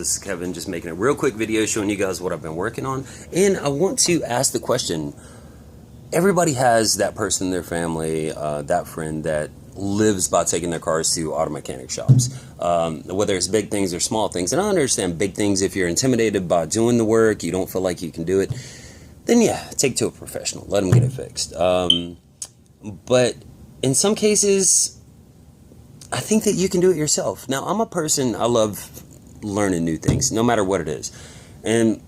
this is Kevin, just making a real quick video showing you guys what I've been working on. And I want to ask the question, everybody has that person in their family, that friend that lives by taking their cars to auto mechanic shops, whether it's big things or small things. And I understand big things, if you're intimidated by doing the work, you don't feel like you can do it, then yeah, take to a professional, let them get it fixed. But in some cases, I think that you can do it yourself. Now, I'm a person, I love learning new things, no matter what it is. And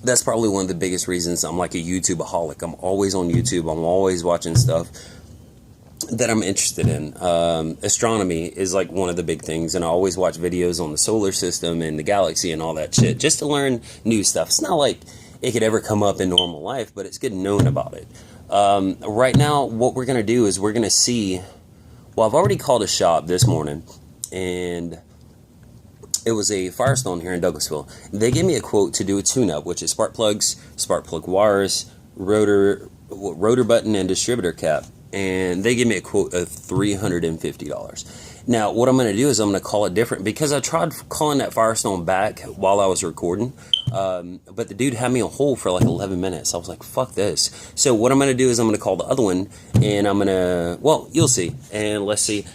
that's probably one of the biggest reasons I'm like a YouTube-aholic. I'm always on YouTube. I'm always watching stuff that I'm interested in. Astronomy is like one of the big things, and I always watch videos on the solar system and the galaxy and all that shit, just to learn new stuff. It's not like it could ever come up in normal life, but it's good knowing about it. Right now, what we're going to do is we're going to see... Well, I've already called a shop this morning, and it was a Firestone here in Douglasville. They gave me a quote to do a tune-up, which is spark plugs, spark plug wires, rotor button, and distributor cap. And they gave me a quote of $350. Now, what I'm going to do is I'm going to call it different, because I tried calling that Firestone back while I was recording, but the dude had me on hold for like 11 minutes. I was like, fuck this. So what I'm going to do is I'm going to call the other one, and I'm going to, well, you'll see. And let's see.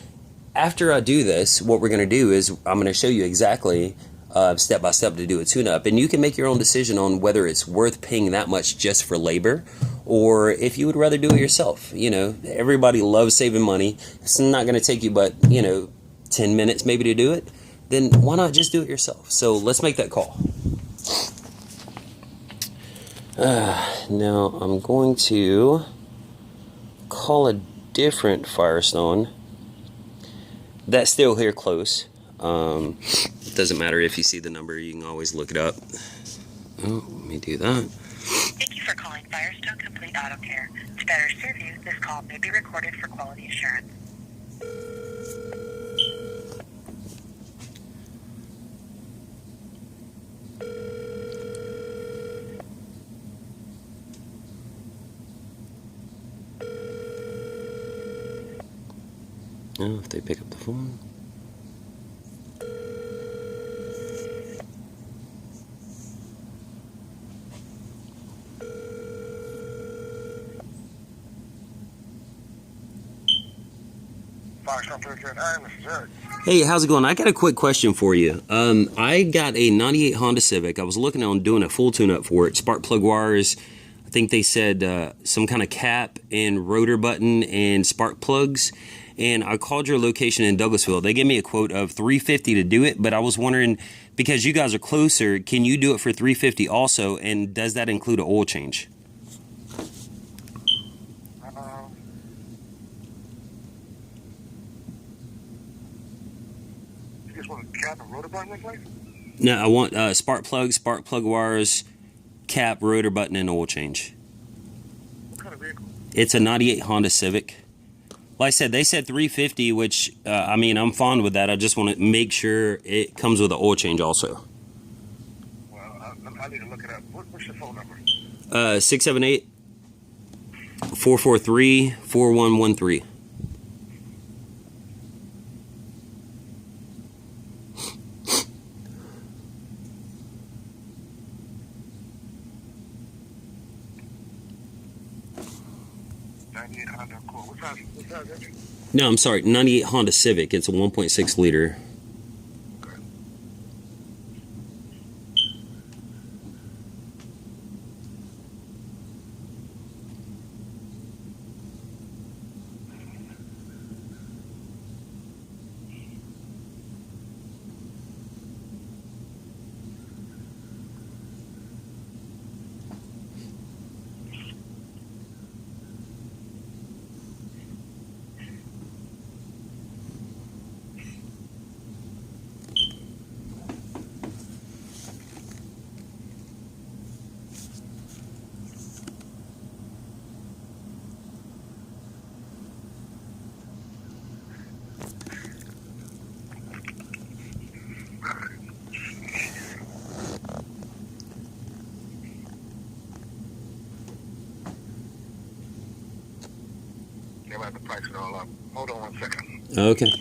After I do this, what we're going to do is I'm going to show you exactly step by step to do a tune-up, and you can make your own decision on whether it's worth paying that much just for labor, or if you would rather do it yourself. You know, everybody loves saving money. It's not going to take you but, 10 minutes maybe to do it. Then why not just do it yourself? So let's make that call. Now I'm going to call a different Firestone that's still here close. It doesn't matter if you see the number, you can always look it up. Oh, let me do that. Thank you for calling Firestone Complete Auto Care. To better serve you, this call may be recorded for quality assurance. Oh, if they pick up the phone. Hey, how's it going? I got a quick question for you. I got a 98 Honda Civic. I was looking on doing a full tune-up for it. Spark plug wires. I think they said some kind of cap and rotor button and spark plugs. And I called your location in Douglasville. They gave me a quote of $350 to do it, but I was wondering, because you guys are closer, can you do it for $350 also? And does that include an oil change? You just want a cap and rotor button in place? No, I want spark plug wires, cap, rotor button, and oil change. What kind of vehicle? It's a 98 Honda Civic. Like I said, they said $350, which, I mean, I'm fond with that. I just want to make sure it comes with an oil change also. Well, I need to look it up. What's your phone number? 678-443-4113. Honda Accord. What size is it? No, I'm sorry, 98 Honda Civic. It's a 1.6 liter. Okay. They might have to price it all up. Hold on 1 second. Okay.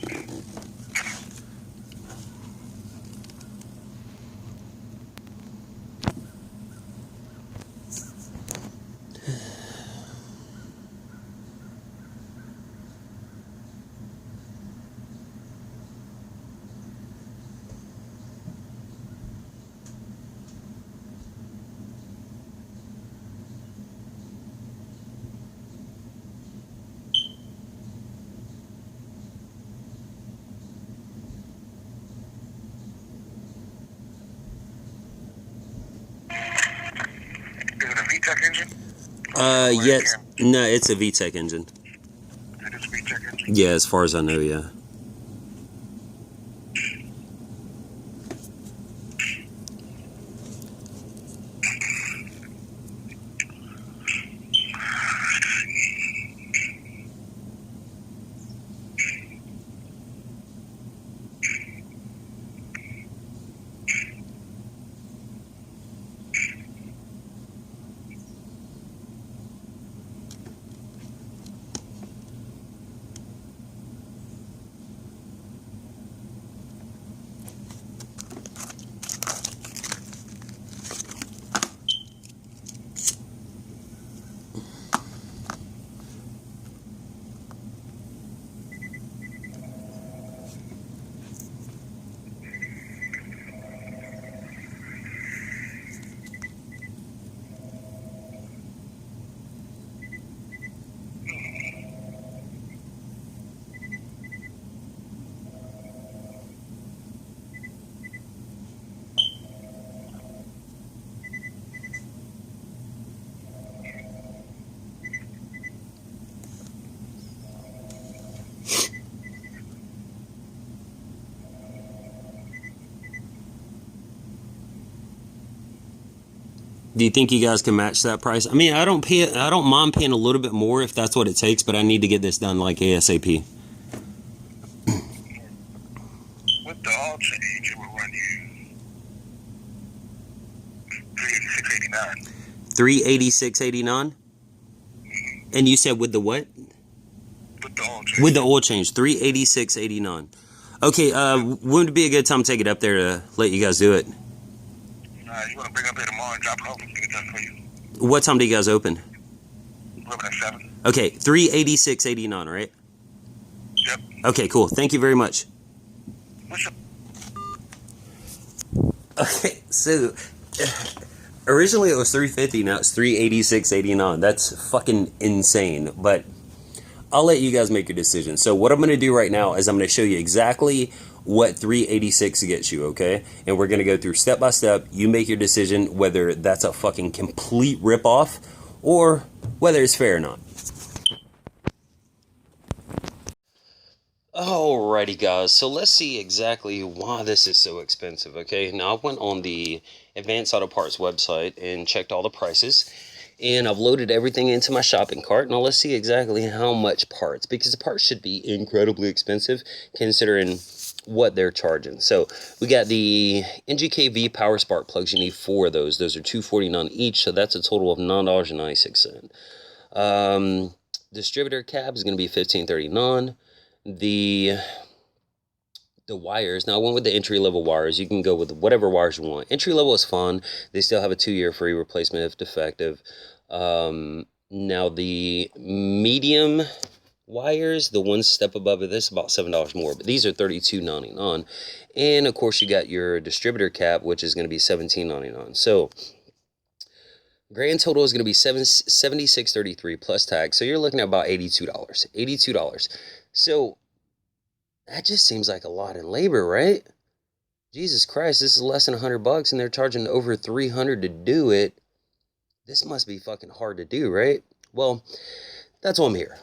VTEC engine? Yes. No, it's a VTEC engine. It is a VTEC engine? Yeah, as far as I know, yeah. Do you think you guys can match that price? I mean, I don't mind paying a little bit more if that's what it takes, but I need to get this done like ASAP. With the all change, it will run you $386.89. $386.89. And you said with the what? With the oil change. With the oil change, $386.89. Okay, when would be a good time to take it up there to let you guys do it? You want to bring it up here tomorrow and drop it off and get it done for you. What time do you guys open? We're open at 7. Okay, $386.89, right? Yep. Okay, cool. Thank you very much. What's your... Okay, so originally it was $350, now it's $386.89. That's fucking insane. But I'll let you guys make your decision. So what I'm going to do right now is I'm going to show you exactly what $386 gets you, okay? And we're going to go through step by step. You make your decision whether that's a fucking complete ripoff or whether it's fair or not. Alrighty guys, so let's see exactly why this is so expensive, okay? Now I went on the Advanced Auto Parts website and checked all the prices, and I've loaded everything into my shopping cart. Now let's see exactly how much parts, because the parts should be incredibly expensive considering what they're charging. So we got the NGKV power spark plugs. You need 4 of those. Those are $249 each, so that's a total of $9.96. Distributor cab is going to be $15.39. The wires, now I went with the entry level wires. You can go with whatever wires you want. Entry level is fun. They still have a 2-year free replacement if defective. Now the medium wires, the one step above this, about $7 more, but these are $32.99. And of course you got your distributor cap, which is going to be $17.99. So grand total is going to be $76.33 plus tax. So you're looking at about $82. So that just seems like a lot in labor, right? Jesus Christ, this is less than $100 and they're charging over $300 to do it. This must be fucking hard to do, right? Well, that's why I'm here.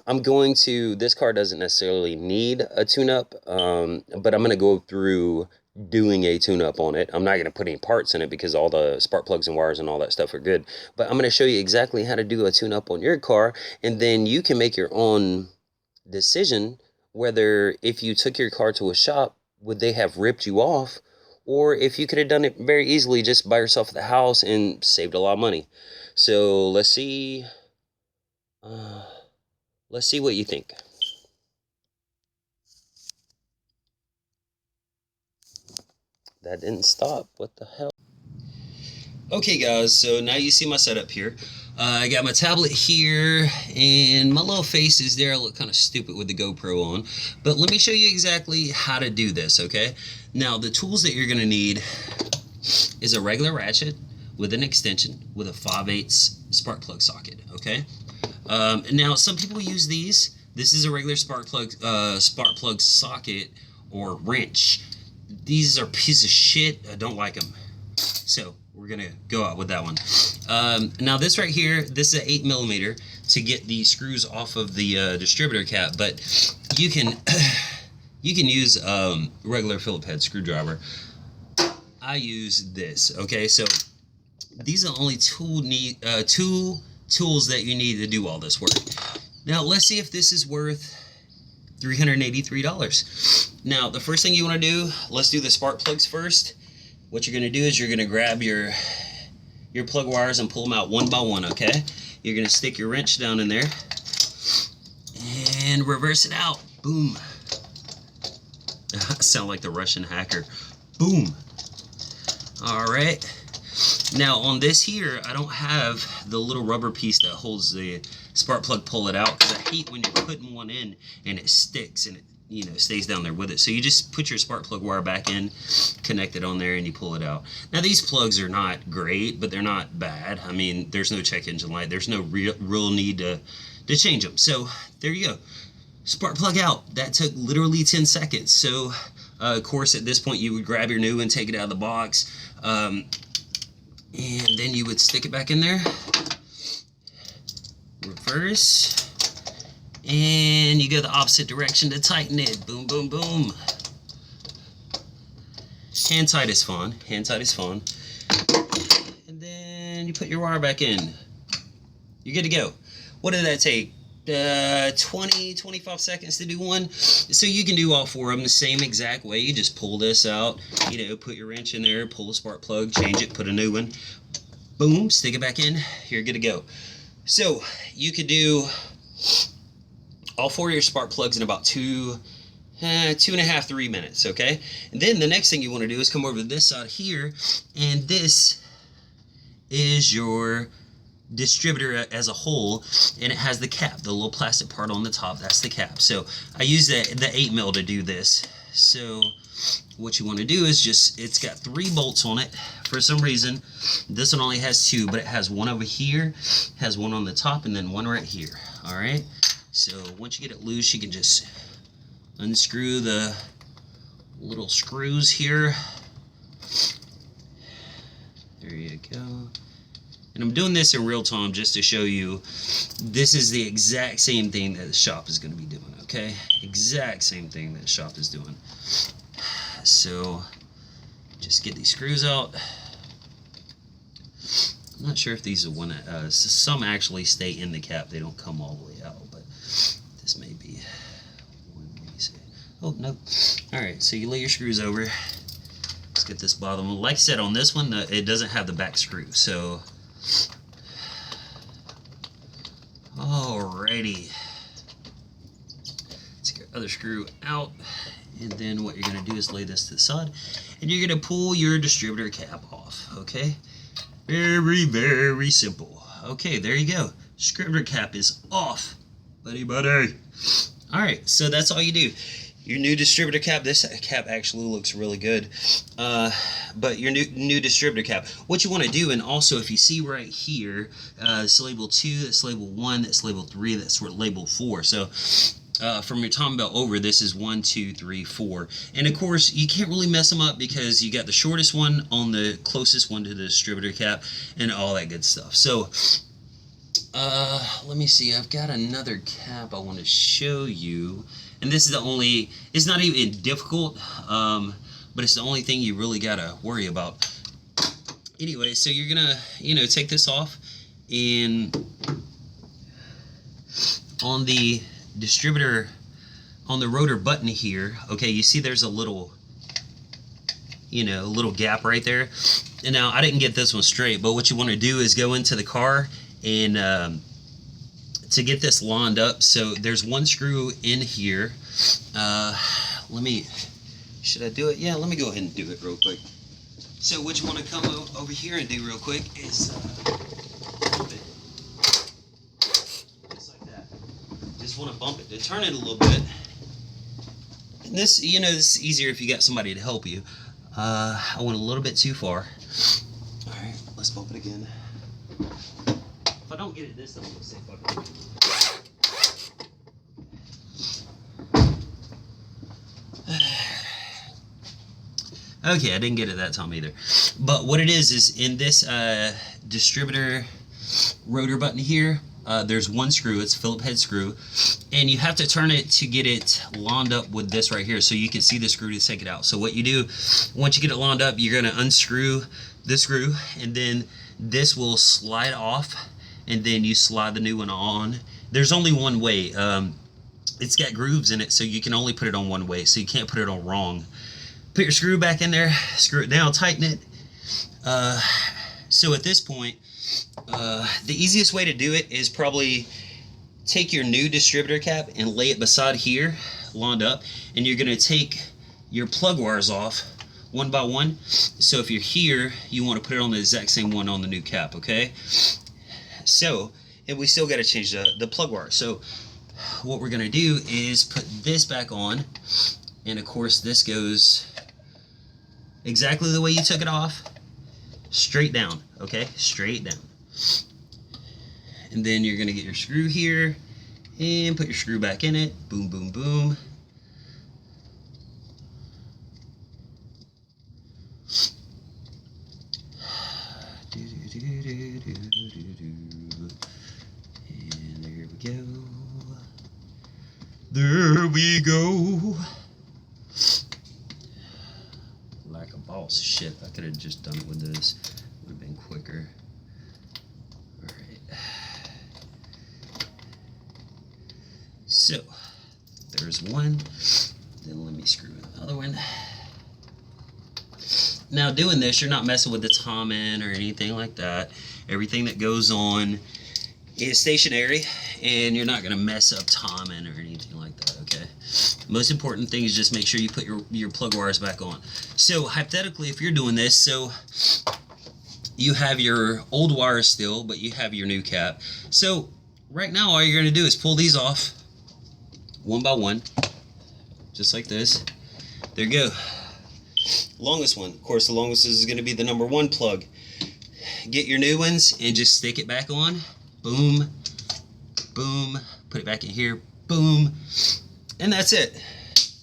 This car doesn't necessarily need a tune-up, but I'm going to go through doing a tune-up on it. I'm not going to put any parts in it because all the spark plugs and wires and all that stuff are good. But I'm going to show you exactly how to do a tune-up on your car, and then you can make your own decision whether if you took your car to a shop, would they have ripped you off, or if you could have done it very easily just by yourself at the house and saved a lot of money. So let's see. Let's see what you think. That didn't stop. What the hell? Okay, guys, so now you see my setup here. I got my tablet here, and my little face is there. I look kind of stupid with the GoPro on. But let me show you exactly how to do this, okay? Now, the tools that you're going to need is a regular ratchet with an extension with a 5/8 spark plug socket, okay? Now, some people use these. This is a regular spark plug socket or wrench. These are a piece of shit. I don't like them. So we're gonna go out with that one. Now this right here, this is an 8mm to get the screws off of the distributor cap, but you can you can use regular Phillips head screwdriver. I use this. Okay, so these are the only two tools that you need to do all this work. Now let's see if this is worth $383. Now the first thing you want to do, let's do the spark plugs first. What you're going to do is you're going to grab your plug wires and pull them out one by one, okay? You're going to stick your wrench down in there and reverse it out. Boom. I sound like the Russian hacker. Boom. All right. Now on this here, I don't have the little rubber piece that holds the spark plug, pull it out, because I hate when you're putting one in and it sticks and it, you know, stays down there with it. So you just put your spark plug wire back in, connect it on there, and you pull it out. Now these plugs are not great, but they're not bad. I mean, there's no check engine light. There's no real need to change them. So there you go. Spark plug out. That took literally 10 seconds. So of course at this point you would grab your new one, take it out of the box, and then you would stick it back in there, reverse, and you go the opposite direction to tighten it. Boom, boom, boom. Hand tight is fun. Hand tight is fun. And then you put your wire back in. You're good to go. What did that take? 20-25 seconds to do one. So you can do all four of them the same exact way. You just pull this out, you know, put your wrench in there, pull the spark plug, change it, put a new one, boom, stick it back in. You're good to go. So you could do all four of your spark plugs in about 2.5, 3 minutes, okay? And then the next thing you want to do is come over to this side here, and this is your distributor as a whole, and it has the cap, the little plastic part on the top. That's the cap. So I use the 8mm to do this. So what you want to do is just, it's got 3 bolts on it. For some reason this one only has 2, but it has one over here, has one on the top, and then one right here. All right, so once you get it loose, you can just unscrew the little screws here. There you go. And I'm doing this in real time just to show you this is the exact same thing that the shop is going to be doing, okay? Exact same thing that the shop is doing. So just get these screws out. I'm not sure if these are one that, some actually stay in the cap. They don't come all the way out, but this may be one. Let me see. Oh, no. All right, so you lay your screws over. Let's get this bottom one. Like I said, on this one, it doesn't have the back screw, so alrighty. Take your other screw out, and then what you're going to do is lay this to the side, and you're going to pull your distributor cap off, okay? Very, very simple. Okay, there you go. Distributor cap is off, buddy. Alright, so that's all you do. Your new distributor cap, this cap actually looks really good, but your new distributor cap, what you want to do, and also if you see right here, it's label 2, that's label 1, that's label 3, that's label 4. So from your Tom belt over, this is 1, 2, 3, 4, and of course you can't really mess them up because you got the shortest one on the closest one to the distributor cap and all that good stuff. So let me see, I've got another cap I want to show you. And this is the only, it's not even difficult, but it's the only thing you really gotta worry about. Anyway, so you're gonna, you know, take this off, and on the distributor, on the rotor button here, okay, you see there's a little, you know, little gap right there. And now I didn't get this one straight, but what you want to do is go into the car and to get this lined up. So there's one screw in here. Let me, should I do it? Yeah, let me go ahead and do it real quick. So what you want to come over here and do real quick is bump it. Just like that. Just want to bump it to turn it a little bit. And this, you know, this is easier if you got somebody to help you. I went a little bit too far. All right, let's bump it again. If I don't get it this time, let's say fuck it. Okay, I didn't get it that time either. But what it is in this distributor rotor button here, there's one screw. It's a Phillips head screw, and you have to turn it to get it lined up with this right here, so you can see the screw to take it out. So what you do, once you get it lined up, you're going to unscrew this screw, and then this will slide off, and then you slide the new one on. There's only one way. It's got grooves in it, so you can only put it on one way, so you can't put it on wrong. Put your screw back in there, screw it down, tighten it. So at this point, the easiest way to do it is probably take your new distributor cap and lay it beside here, lined up, and you're going to take your plug wires off one by one. So if you're here, you want to put it on the exact same one on the new cap, okay? So, and we still got to change the plug wire. So what we're going to do is put this back on, and of course this goes exactly the way you took it off, straight down, okay? Straight down. And then you're going to get your screw here and put your screw back in it. Boom, boom, boom. And there we go. There we go. Like a boss. Shit, I could have just done it with this. Would have been quicker. Alright. So, there's one. Then let me screw in the other one. Now doing this, you're not messing with the timing or anything like that. Everything that goes on is stationary, and you're not going to mess up timing or anything like that, okay? Most important thing is just make sure you put your plug wires back on. So hypothetically, if you're doing this, so you have your old wires still, but you have your new cap. So right now, all you're going to do is pull these off one by one, just like this. There you go. Longest one, of course, the longest is going to be the number 1 plug. Get your new ones and just stick it back on. Boom, boom, put it back in here, boom, and that's it.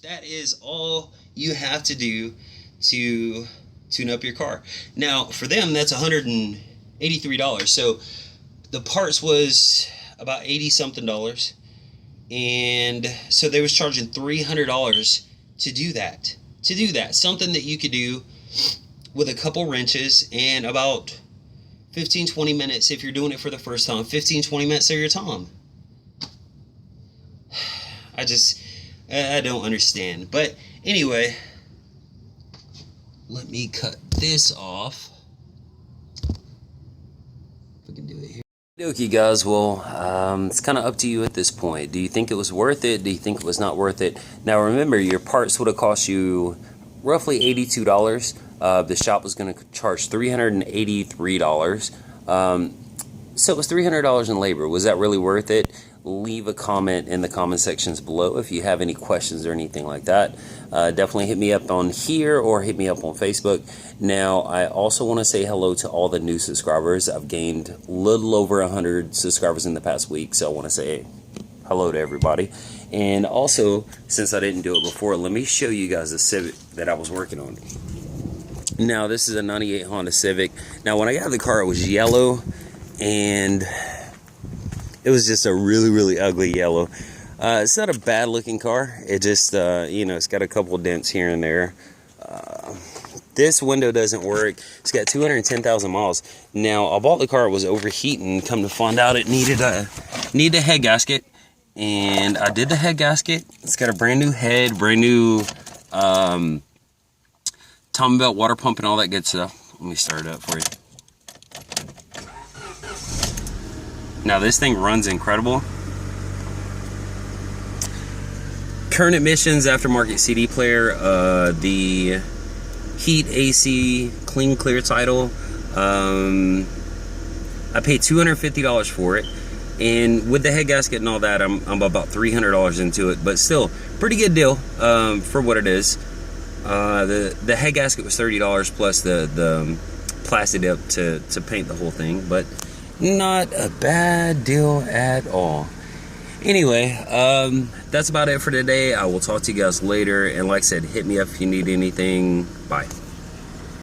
That is all you have to do to tune up your car. Now, for them, that's $183. So the parts was about $80-something, and so they was charging $300 to do that. Something that you could do with a couple wrenches and about 15-20 minutes if you're doing it for the first time. 15-20 minutes of your time. I don't understand. But anyway, let me cut this off. If we can do it here. Okay, guys, well, it's kind of up to you at this point. Do you think it was worth it? Do you think it was not worth it? Now, remember, your parts would have cost you roughly $82. The shop was going to charge $383. So it was $300 in labor. Was that really worth it? Leave a comment in the comment sections below if you have any questions or anything like that. Definitely hit me up on here or hit me up on Facebook. Now, I also want to say hello to all the new subscribers. I've gained a little over 100 subscribers in the past week, so I want to say hello to everybody. And also, since I didn't do it before, let me show you guys the Civic that I was working on. Now, this is a 98 Honda Civic. Now, when I got the car, it was yellow, and it was just a really, really ugly yellow. It's not a bad looking car. It just, it's got a couple dents here and there. This window doesn't work. It's got 210,000 miles. Now, I bought the car, it was overheating. Come to find out it needed a head gasket. And I did the head gasket. It's got a brand new head, brand new timing belt, water pump, and all that good stuff. Let me start it up for you. Now, this thing runs incredible. Current emissions, aftermarket CD player, the heat, AC, clean clear title. I paid $250 for it, and with the head gasket and all that, I'm about $300 into it, but still pretty good deal for what it is. The head gasket was $30 plus the plastic dip to paint the whole thing, but not a bad deal at all. Anyway, that's about it for today. I will talk to you guys later, and like I said, hit me up if you need anything. Bye.